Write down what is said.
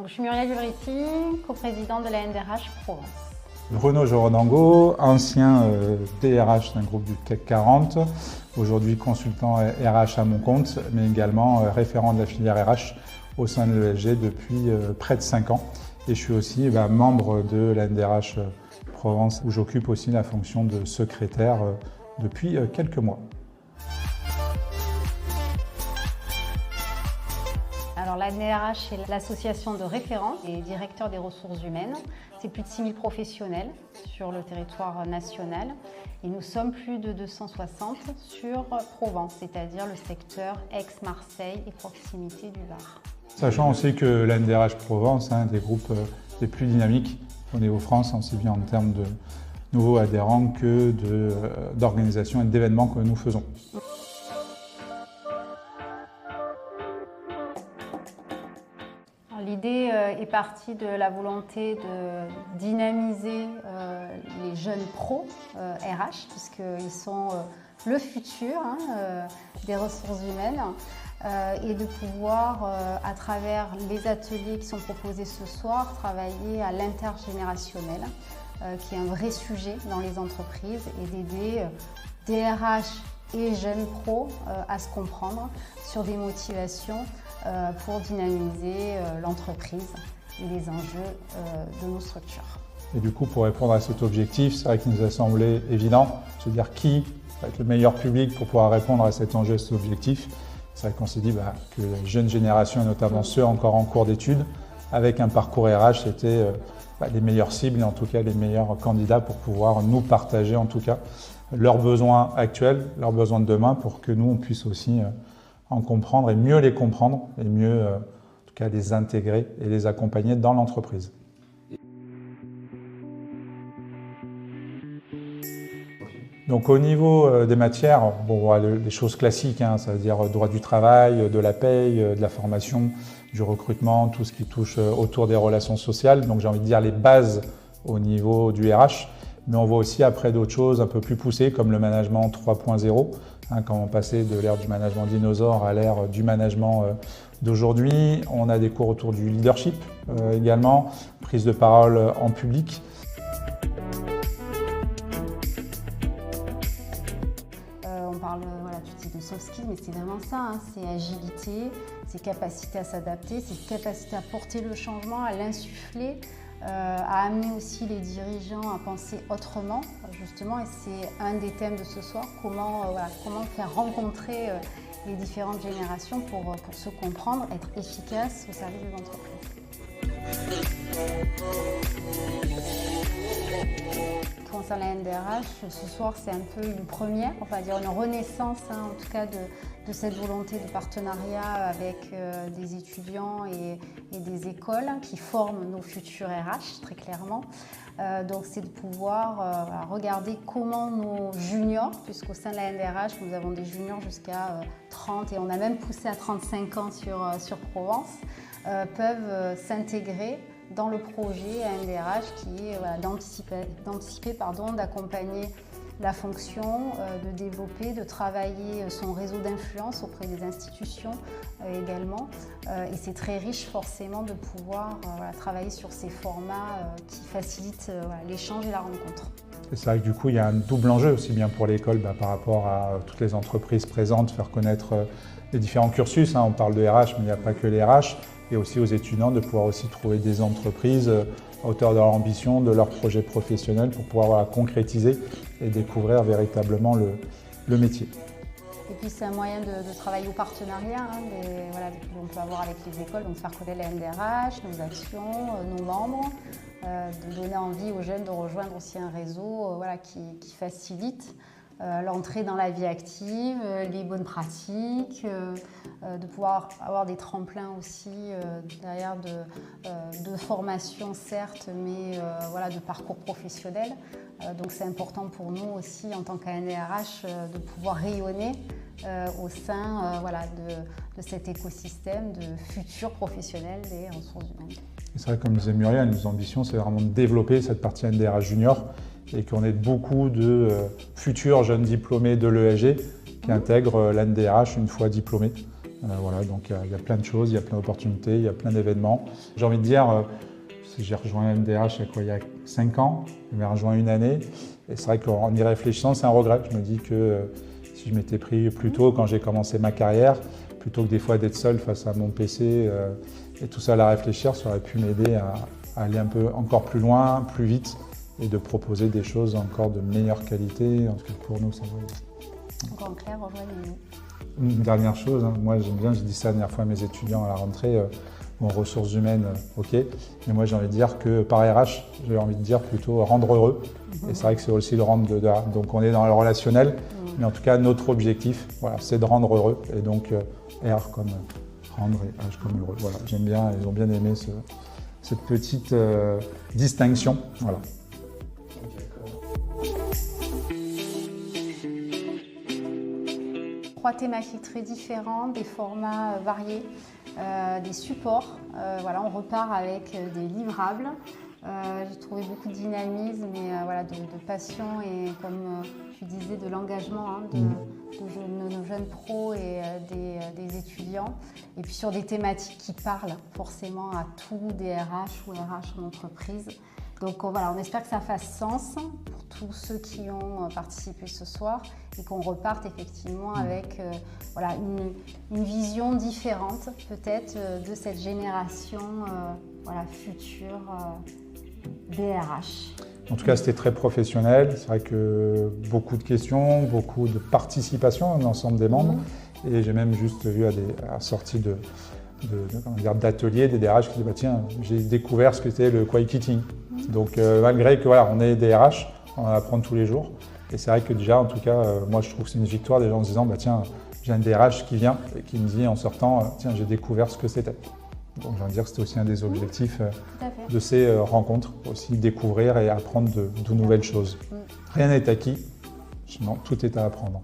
Je suis Muriel Ulriti, coprésidente de la NDRH Provence. Bruno Joronango, ancien DRH d'un groupe du CAC 40, aujourd'hui consultant RH à mon compte, mais également référent de la filière RH au sein de l'ESG depuis près de 5 ans. Et je suis aussi membre de la NDRH Provence, où j'occupe aussi la fonction de secrétaire depuis quelques mois. Alors la NDRH est l'association de référents et directeurs des ressources humaines. C'est plus de 6000 professionnels sur le territoire national et nous sommes plus de 260 sur Provence, c'est-à-dire le secteur Aix-Marseille et proximité du Var. Sachant aussi que la NDRH Provence est un des groupes les plus dynamiques au niveau France, aussi bien en termes de nouveaux adhérents que d'organisation et d'événements que nous faisons. L'idée est partie de la volonté de dynamiser les jeunes pros RH, puisqu'ils sont le futur des ressources humaines, et de pouvoir, à travers les ateliers qui sont proposés ce soir, travailler à l'intergénérationnel, qui est un vrai sujet dans les entreprises, et d'aider DRH et jeunes pros à se comprendre sur des motivations pour dynamiser l'entreprise et les enjeux de nos structures. Et du coup, pour répondre à cet objectif, c'est vrai qu'il nous a semblé évident de se dire qui va être le meilleur public pour pouvoir répondre à cet enjeu, cet objectif. C'est vrai qu'on s'est dit que la jeune génération, et notamment ceux encore en cours d'études, avec un parcours RH, c'était les meilleures cibles et en tout cas les meilleurs candidats pour pouvoir nous partager en tout cas leurs besoins actuels, leurs besoins de demain, pour que nous, on puisse aussi en comprendre et mieux les comprendre et mieux, en tout cas, les intégrer et les accompagner dans l'entreprise. Donc au niveau des matières, les choses classiques, ça veut dire droit du travail, de la paye, de la formation, du recrutement, tout ce qui touche autour des relations sociales. Donc j'ai envie de dire les bases au niveau du RH. Mais on voit aussi après d'autres choses un peu plus poussées comme le management 3.0, quand on passait de l'ère du management dinosaure à l'ère du management d'aujourd'hui. On a des cours autour du leadership également, prise de parole en public. On parle tout de suite de soft skills, mais c'est vraiment ça, c'est agilité, c'est capacité à s'adapter, c'est capacité à porter le changement, à l'insuffler, à amener aussi les dirigeants à penser autrement, justement, et c'est un des thèmes de ce soir, comment faire rencontrer les différentes générations pour se comprendre, être efficace au service des entreprises. Concernant la NDRH, ce soir c'est un peu une première, on va dire une renaissance en tout cas de cette volonté de partenariat avec des étudiants et des écoles qui forment nos futurs RH très clairement. Donc c'est de pouvoir regarder comment nos juniors, puisqu'au sein de la NDRH nous avons des juniors jusqu'à 30 et on a même poussé à 35 ans sur Provence, peuvent s'intégrer dans le projet NDRH qui est d'accompagner la fonction, de développer, de travailler son réseau d'influence auprès des institutions également. Et c'est très riche forcément de pouvoir travailler sur ces formats qui facilitent l'échange et la rencontre. C'est vrai que du coup, il y a un double enjeu aussi bien pour l'école par rapport à toutes les entreprises présentes, faire connaître les différents cursus. On parle de RH, mais il n'y a pas que les RH. Et aussi aux étudiants de pouvoir aussi trouver des entreprises à hauteur de leur ambition, de leur projet professionnel pour pouvoir concrétiser et découvrir véritablement le métier. Et puis c'est un moyen de travailler au partenariat, on peut avoir avec les écoles, donc faire connaître la NDRH, nos actions, nos membres, de donner envie aux jeunes de rejoindre aussi un réseau qui facilite l'entrée dans la vie active, les bonnes pratiques, de pouvoir avoir des tremplins aussi derrière de formation certes, mais de parcours professionnel. Donc c'est important pour nous aussi en tant qu'ANDRH de pouvoir rayonner au sein de cet écosystème de futurs professionnels des ressources humaines. C'est vrai, comme disait Muriel, nos ambitions c'est vraiment de développer cette partie NDRH junior et qu'on ait beaucoup de futurs jeunes diplômés de l'ESG qui intègrent l'NDRH une fois diplômés Voilà, donc il y a plein de choses, il y a plein d'opportunités, il y a plein d'événements. J'ai envie de dire, j'ai rejoint MDRH il y a 5 ans, j'avais rejoint une année. Et c'est vrai qu'en y réfléchissant, c'est un regret. Je me dis que si je m'étais pris plus tôt quand j'ai commencé ma carrière, plutôt que des fois d'être seul face à mon PC et tout seul à réfléchir, ça aurait pu m'aider à aller un peu encore plus loin, plus vite et de proposer des choses encore de meilleure qualité. En tout cas pour nous, ça va. Donc en clair, rejoignez-nous. Une dernière chose, hein, moi j'aime bien, j'ai dit ça la dernière fois à mes étudiants à la rentrée, bon, ressources humaines, ok, mais moi j'ai envie de dire que par RH, j'ai envie de dire plutôt rendre heureux. Et c'est vrai que c'est aussi le rendre donc on est dans le relationnel, mais en tout cas notre objectif, voilà, c'est de rendre heureux. Et donc R comme rendre et H comme heureux. Voilà, j'aime bien, ils ont bien aimé cette petite distinction. Voilà. 3 thématiques très différentes, des formats variés, des supports. Voilà, on repart avec des livrables. J'ai trouvé beaucoup de dynamisme et voilà, de passion et comme tu disais, de l'engagement de nos jeunes pros et des étudiants. Et puis sur des thématiques qui parlent forcément à tout DRH ou RH en entreprise. Donc voilà, on espère que ça fasse sens pour tous ceux qui ont participé ce soir et qu'on reparte effectivement avec voilà, une vision différente peut-être de cette génération voilà, future DRH. En tout cas, c'était très professionnel. C'est vrai que beaucoup de questions, beaucoup de participation de l'ensemble des membres. Et j'ai même juste vu à la sortie d'ateliers des DRH qui disent bah, tiens, j'ai découvert ce que c'était le quiet quitting. Donc malgré que voilà, on est DRH, on en apprend tous les jours. Et c'est vrai que déjà, en tout cas, moi je trouve que c'est une victoire des gens en se disant bah, tiens, j'ai un DRH qui vient et qui me dit en sortant tiens, j'ai découvert ce que c'était. Donc j'ai envie de dire que c'était aussi un des objectifs de ces rencontres, aussi découvrir et apprendre de nouvelles choses. Rien n'est acquis, sinon tout est à apprendre.